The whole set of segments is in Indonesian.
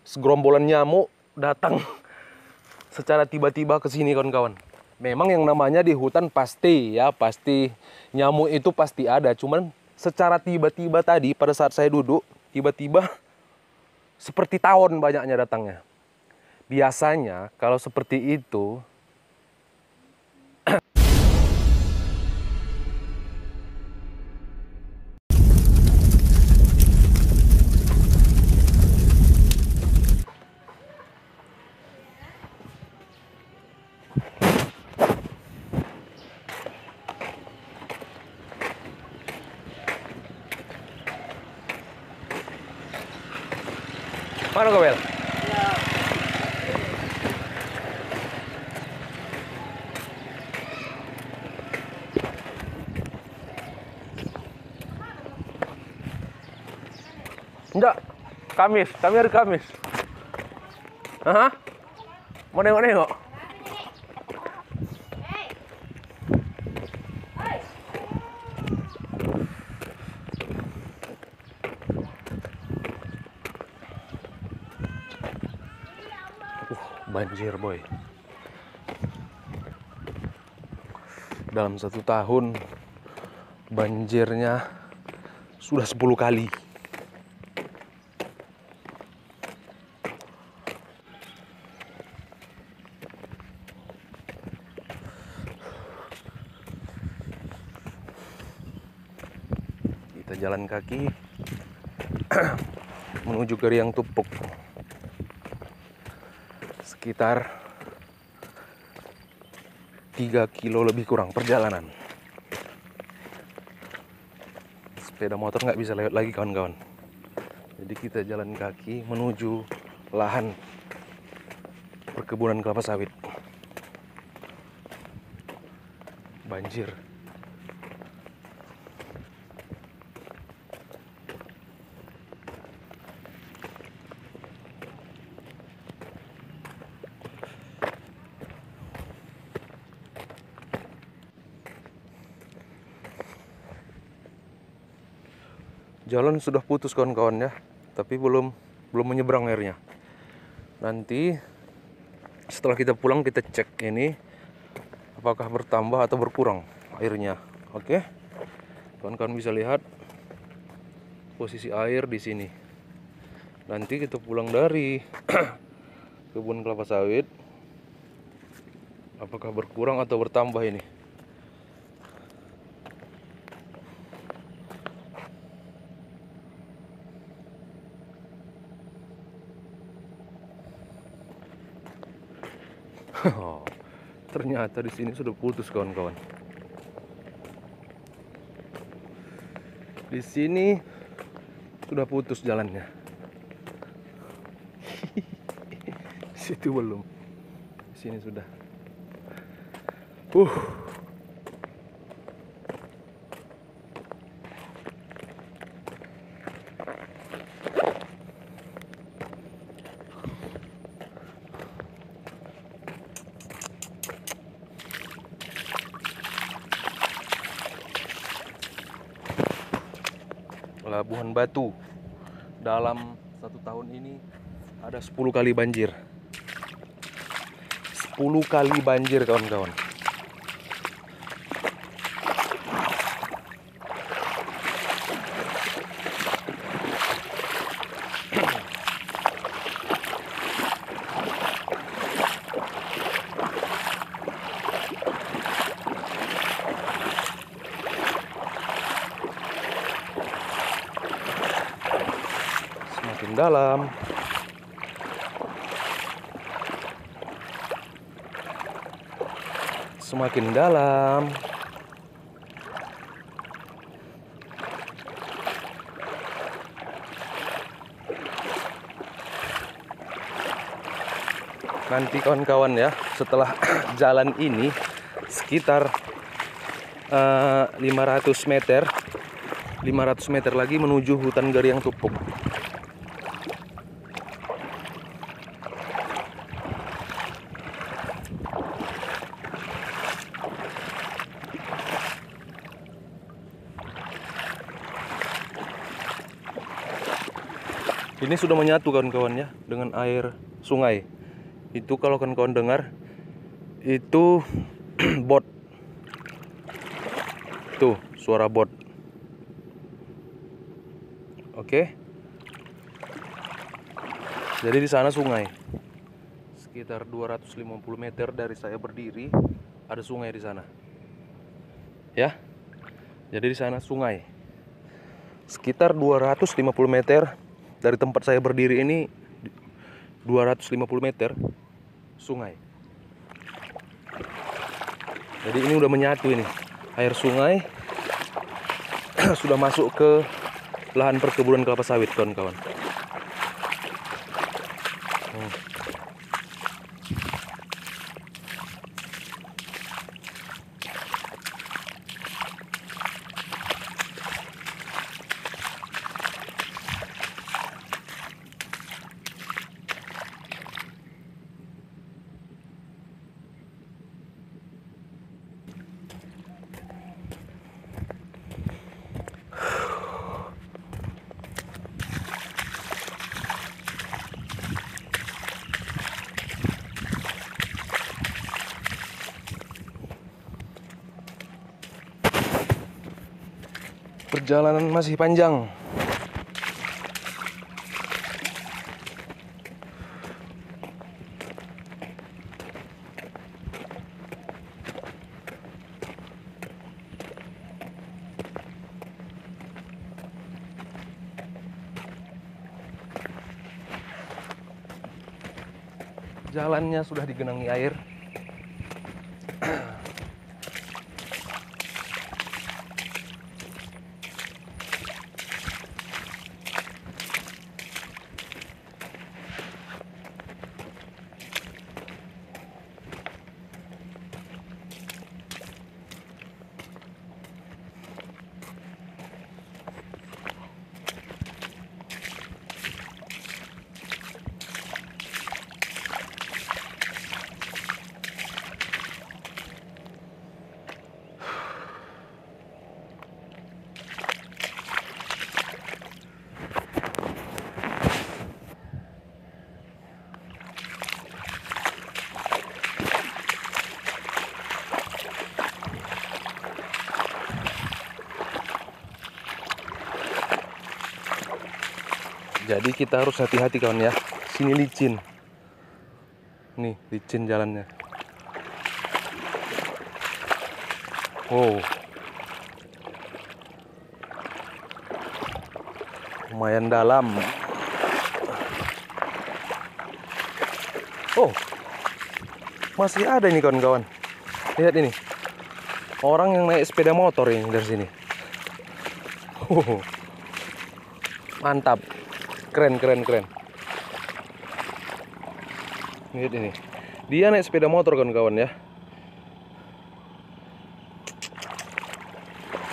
segerombolan nyamuk datang secara tiba-tiba ke sini kawan-kawan. Memang yang namanya di hutan pasti nyamuk itu pasti ada. Cuman secara tiba-tiba tadi pada saat saya duduk, tiba-tiba seperti tawon banyaknya datangnya. Biasanya kalau seperti itu mana kau, Bel? Enggak, Kamis, kami hari Kamis. Hah? Mau nengok-nengok? Banjir boy. Dalam 1 tahun banjirnya sudah 10 kali. Kita jalan kaki menuju ke Riang Tupuk. Sekitar 3 kilo lebih kurang perjalanan. Sepeda motor nggak bisa lewat lagi kawan-kawan. Jadi kita jalan kaki menuju lahan perkebunan kelapa sawit. Banjir. Jalan sudah putus kawan-kawan ya, tapi belum menyeberang airnya. Nanti setelah kita pulang kita cek ini apakah bertambah atau berkurang airnya. Oke, kawan-kawan bisa lihat posisi air di sini. Nanti kita pulang dari kebun kelapa sawit, apakah berkurang atau bertambah ini. Oh, ternyata di sini sudah putus kawan-kawan. Di sini sudah putus jalannya. Situ belum. Di sini sudah. Labuhan Batu dalam 1 tahun ini ada 10 kali banjir. 10 kali banjir kawan-kawan. Semakin dalam. Semakin dalam. Nanti kawan-kawan ya, setelah jalan ini sekitar 500 meter lagi menuju hutan Riang Tupuk. Ini sudah menyatu kawan-kawan ya dengan air sungai. Itu kalau kawan-kawan dengar itu bot. Tuh, suara bot. Oke. Jadi di sana sungai. Sekitar 250 meter dari saya berdiri ada sungai di sana. Ya. Jadi di sana sungai. Sekitar 250 meter dari tempat saya berdiri ini, 250 meter sungai. Jadi ini udah menyatu ini. Air sungai sudah masuk ke lahan perkebunan kelapa sawit, kawan-kawan. Perjalanan masih panjang. Jalannya sudah digenangi air. Jadi kita harus hati-hati kawan ya. Sini licin. Nih, licin jalannya. Oh. Lumayan dalam. Oh. Masih ada ini kawan-kawan. Lihat ini. Orang yang naik sepeda motor ini dari sini. Mantap. Keren. Lihat ini. Dia naik sepeda motor kawan-kawan ya.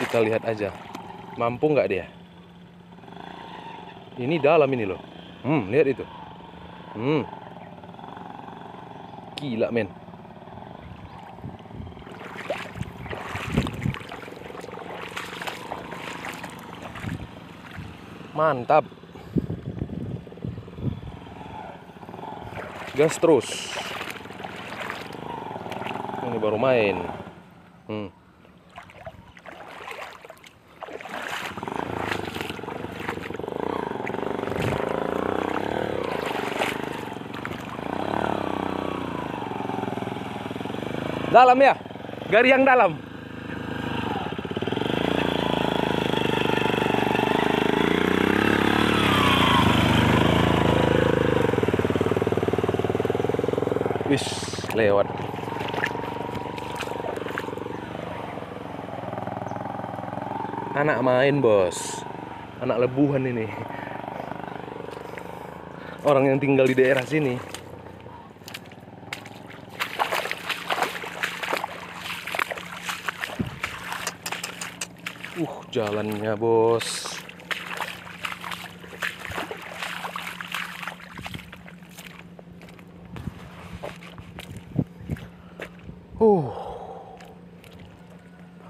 Kita lihat aja. Mampu nggak dia? Ini dalam ini loh. Lihat itu. Gila men. Mantap. Gas terus. Ini baru main. Dalam ya, gari yang dalam. Wis, lewat. Anak main bos, anak lebuhan ini. Orang yang tinggal di daerah sini. Jalannya bos.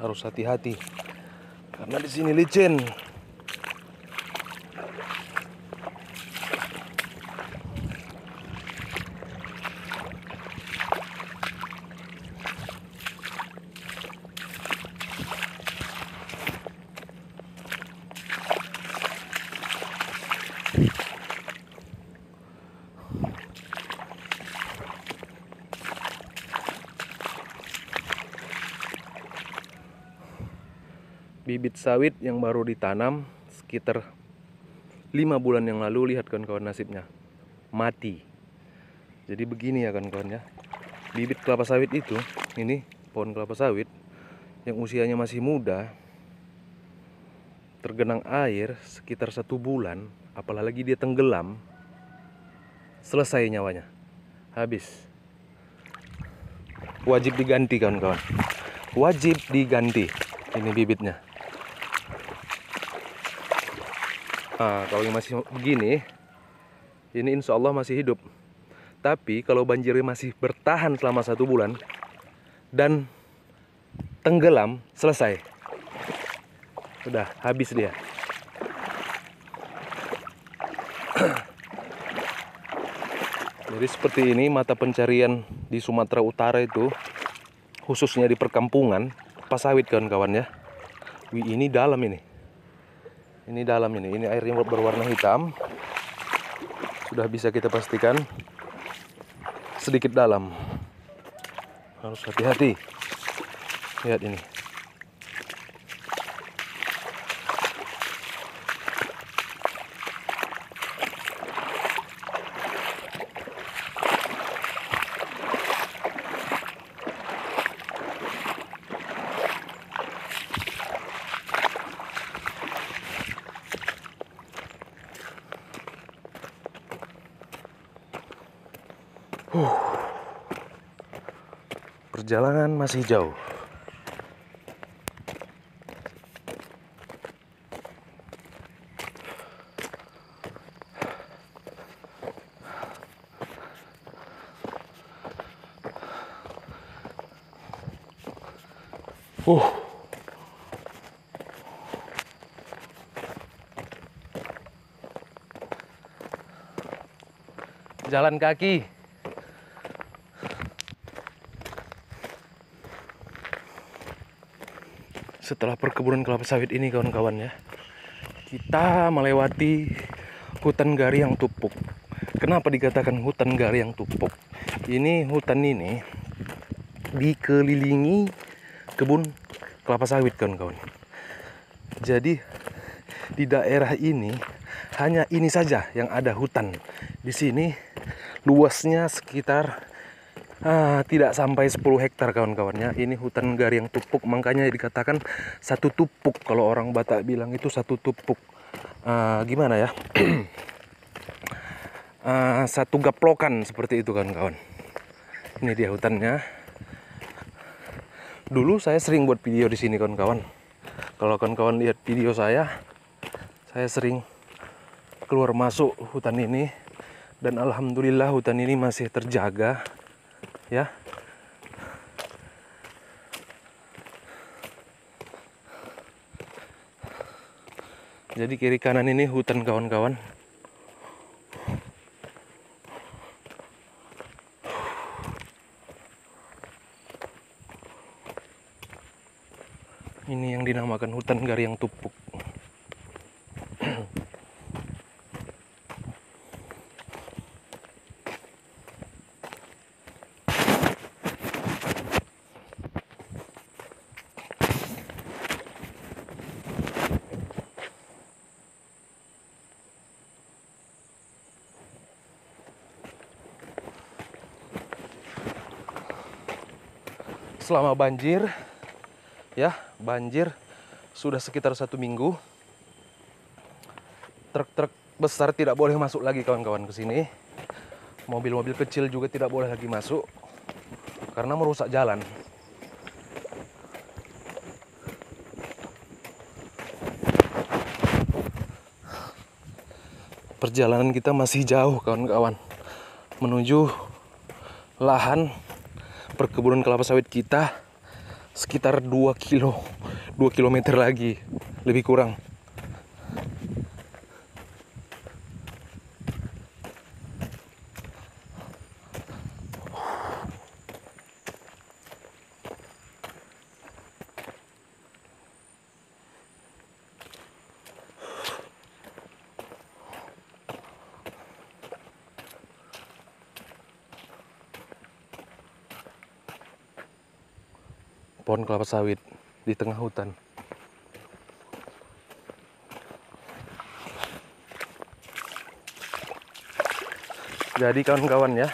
Harus hati-hati karena di sini licin. Bibit sawit yang baru ditanam sekitar 5 bulan yang lalu, lihat kawan-kawan nasibnya, mati. Jadi begini ya kawan-kawan ya. Bibit kelapa sawit itu, ini pohon kelapa sawit yang usianya masih muda, tergenang air sekitar 1 bulan, apalagi dia tenggelam, selesai nyawanya, habis. Wajib diganti kawan-kawan, wajib diganti. Ini bibitnya. Nah, kalau yang masih begini, ini insya Allah masih hidup. Tapi kalau banjirnya masih bertahan selama 1 bulan dan tenggelam, selesai. Udah habis dia. Jadi seperti ini mata pencarian di Sumatera Utara itu, khususnya di perkampungan, kelapa sawit kawan-kawan ya. Wih, ini dalam ini. Ini dalam ini airnya berwarna hitam. Sudah bisa kita pastikan sedikit dalam. Harus hati-hati. Lihat ini. Perjalanan masih jauh. Jalan kaki. Setelah perkebunan kelapa sawit ini kawan-kawan ya, kita melewati hutan gariang tupuk. Kenapa dikatakan hutan gariang tupuk? Ini hutan ini dikelilingi kebun kelapa sawit kawan-kawan. Jadi di daerah ini hanya ini saja yang ada hutan. Di sini luasnya sekitar tidak sampai 10 hektar kawan-kawannya. Ini hutan gariang tupuk, makanya dikatakan satu tupuk. Kalau orang Batak bilang itu satu tupuk. Gimana ya? Satu gaplokan seperti itu kawan-kawan. Ini dia hutannya. Dulu saya sering buat video di sini kawan-kawan. Kalau kawan-kawan lihat video saya sering keluar masuk hutan ini, dan alhamdulillah hutan ini masih terjaga ya. Jadi kiri kanan ini hutan kawan-kawan. Ini yang dinamakan hutan gariang tupuk. Selama banjir ya, banjir sudah sekitar 1 minggu, truk-truk besar tidak boleh masuk lagi kawan-kawan ke sini. Mobil-mobil kecil juga tidak boleh lagi masuk karena merusak jalan. Perjalanan kita masih jauh kawan-kawan menuju lahan perkebunan kelapa sawit kita, sekitar 2 kilometer lagi, lebih kurang. pohon kelapa sawit di tengah hutan. Jadi kawan-kawan ya,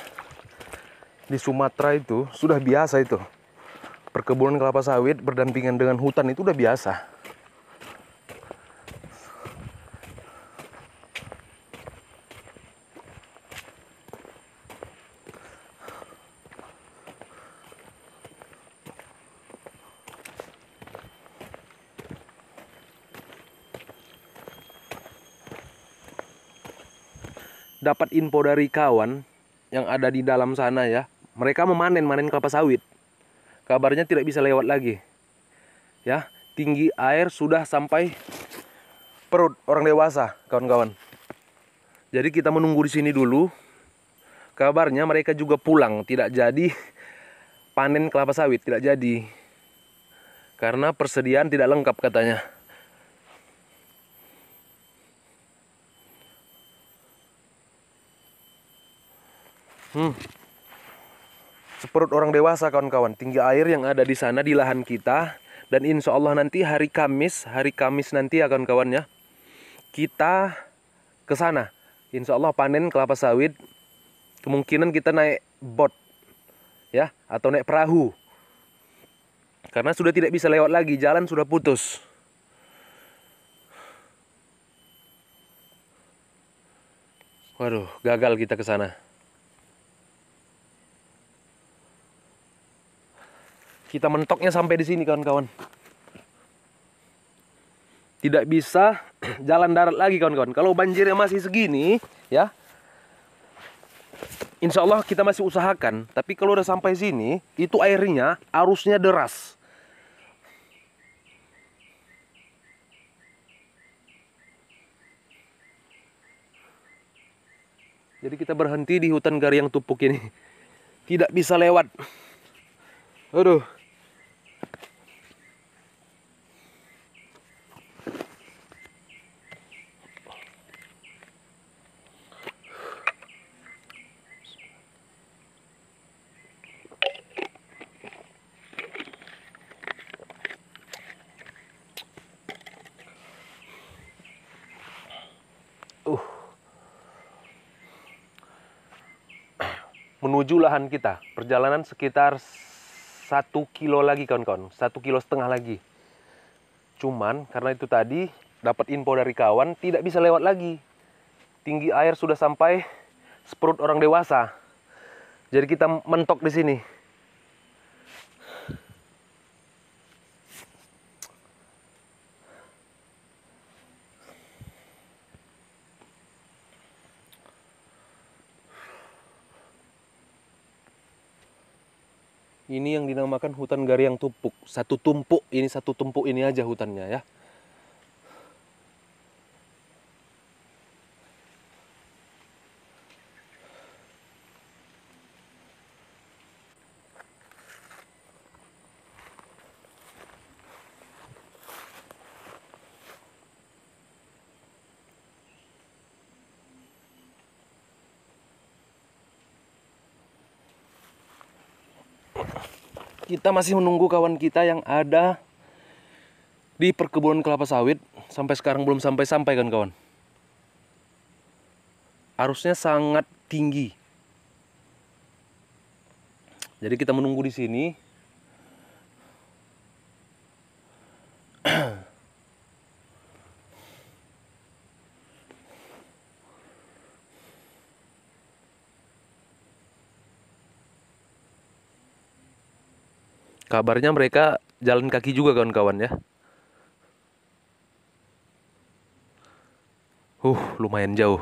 di Sumatera itu sudah biasa itu. Perkebunan kelapa sawit berdampingan dengan hutan itu udah biasa. Dapat info dari kawan yang ada di dalam sana ya, mereka memanen kelapa sawit. Kabarnya tidak bisa lewat lagi. Ya, tinggi air sudah sampai perut orang dewasa, kawan-kawan. Jadi kita menunggu di sini dulu. Kabarnya mereka juga pulang, tidak jadi panen kelapa sawit, tidak jadi. Karena persediaan tidak lengkap katanya. Seperut orang dewasa kawan-kawan, tinggi air yang ada di sana di lahan kita. Dan insya Allah nanti hari Kamis nanti ya kawan-kawan ya, kita ke sana. Insya Allah panen kelapa sawit. Kemungkinan kita naik bot ya, atau naik perahu. Karena sudah tidak bisa lewat lagi, jalan sudah putus. Waduh, gagal kita ke sana. Kita mentoknya sampai di sini kawan-kawan. Tidak bisa jalan darat lagi kawan-kawan. Kalau banjirnya masih segini ya, insya Allah kita masih usahakan. Tapi kalau udah sampai sini, itu airnya arusnya deras. Jadi kita berhenti di hutan Gariang Tupuk ini. Tidak bisa lewat. Aduh. Menuju lahan kita, perjalanan sekitar 1 kilo lagi kawan-kawan, 1,5 kilo lagi. Cuman karena itu tadi dapat info dari kawan tidak bisa lewat lagi. Tinggi air sudah sampai seperut orang dewasa. Jadi kita mentok di sini. Ini yang dinamakan hutan Gariang Tupuk. Satu tumpuk ini aja hutannya ya. Kita masih menunggu kawan kita yang ada di perkebunan kelapa sawit. Sampai sekarang belum sampai-sampai kan kawan. Arusnya sangat tinggi. Jadi kita menunggu di sini. Kabarnya mereka jalan kaki juga kawan-kawan ya. Lumayan jauh.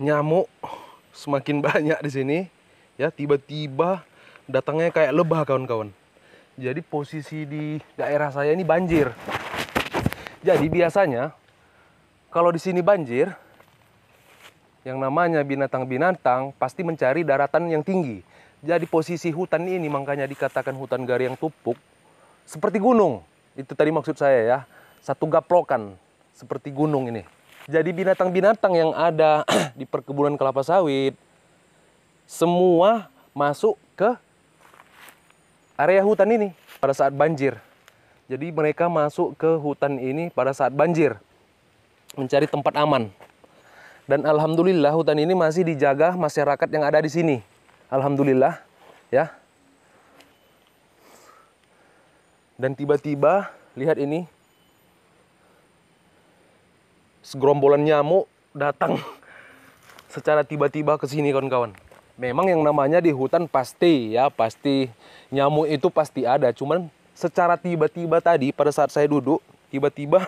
Nyamuk semakin banyak di sini ya, tiba-tiba datangnya kayak lebah kawan-kawan. Jadi posisi di daerah saya ini banjir. Jadi biasanya kalau di sini banjir, yang namanya binatang-binatang pasti mencari daratan yang tinggi. Jadi posisi hutan ini makanya dikatakan hutan Gariang Tupuk seperti gunung. Itu tadi maksud saya ya. Satu gaplokan seperti gunung ini. Jadi binatang-binatang yang ada di perkebunan kelapa sawit semua masuk ke area hutan ini pada saat banjir. Jadi mereka masuk ke hutan ini pada saat banjir, mencari tempat aman. Dan alhamdulillah hutan ini masih dijaga masyarakat yang ada di sini. Alhamdulillah, ya. Dan tiba-tiba, lihat ini, segerombolan nyamuk datang secara tiba-tiba ke sini, kawan-kawan. Memang yang namanya di hutan pasti nyamuk itu pasti ada. Cuman secara tiba-tiba tadi pada saat saya duduk, tiba-tiba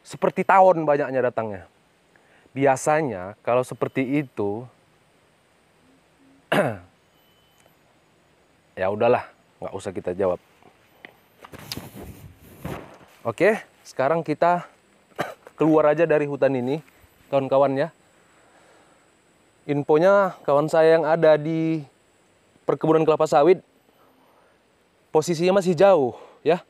seperti tawon banyaknya datangnya. Biasanya kalau seperti itu, ya udahlah, nggak usah kita jawab. Oke, sekarang kita keluar aja dari hutan ini, kawan-kawan ya. Infonya kawan saya yang ada di perkebunan kelapa sawit, posisinya masih jauh ya.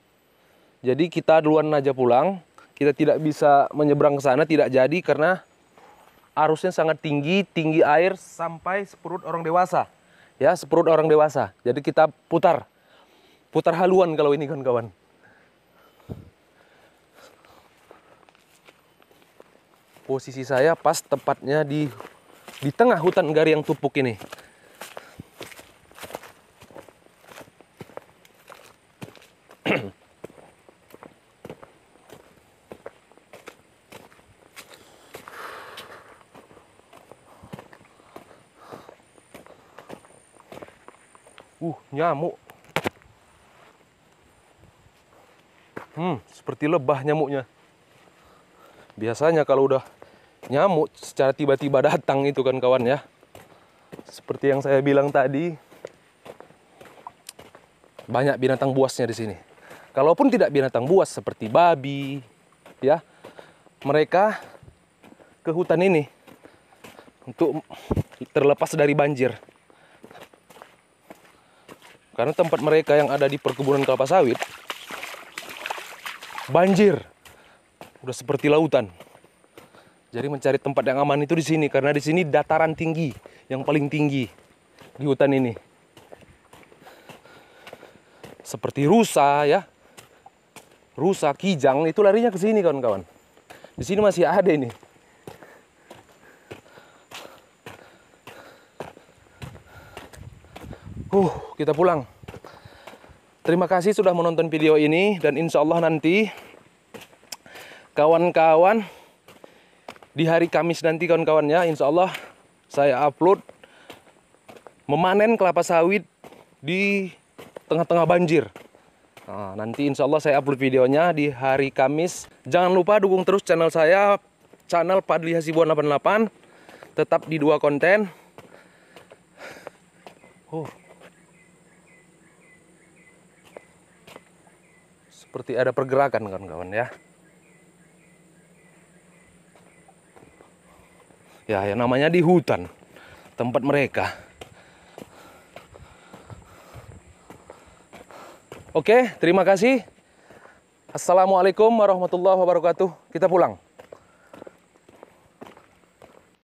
Jadi kita duluan aja pulang. Kita tidak bisa menyeberang ke sana, tidak jadi karena arusnya sangat tinggi, tinggi air sampai seperut orang dewasa. Ya, seperut orang dewasa. Jadi kita putar haluan kalau ini kawan-kawan. Posisi saya pas tepatnya di tengah hutan gari yang tupuk ini. Nyamuk. Seperti lebah nyamuknya. Biasanya kalau udah nyamuk secara tiba-tiba datang itu kan kawan ya. Seperti yang saya bilang tadi, banyak binatang buasnya di sini. Kalaupun tidak binatang buas seperti babi, ya, mereka ke hutan ini untuk terlepas dari banjir. Karena tempat mereka yang ada di perkebunan kelapa sawit banjir, udah seperti lautan. Jadi mencari tempat yang aman itu di sini, karena di sini dataran tinggi, yang paling tinggi di hutan ini. Seperti rusa ya, rusa, kijang itu larinya ke sini kawan-kawan. Di sini masih ada ini. Kita pulang. Terima kasih sudah menonton video ini, dan insya Allah nanti kawan-kawan di hari Kamis nanti kawan-kawan ya, insya Allah saya upload memanen kelapa sawit di tengah-tengah banjir. Nah, nanti insya Allah saya upload videonya di hari Kamis. Jangan lupa dukung terus channel saya, channel Fadli Hasibuan 88, tetap di dua konten. Seperti ada pergerakan kawan-kawan ya. Ya, yang namanya di hutan, tempat mereka. Oke, terima kasih. Assalamualaikum warahmatullahi wabarakatuh. Kita pulang.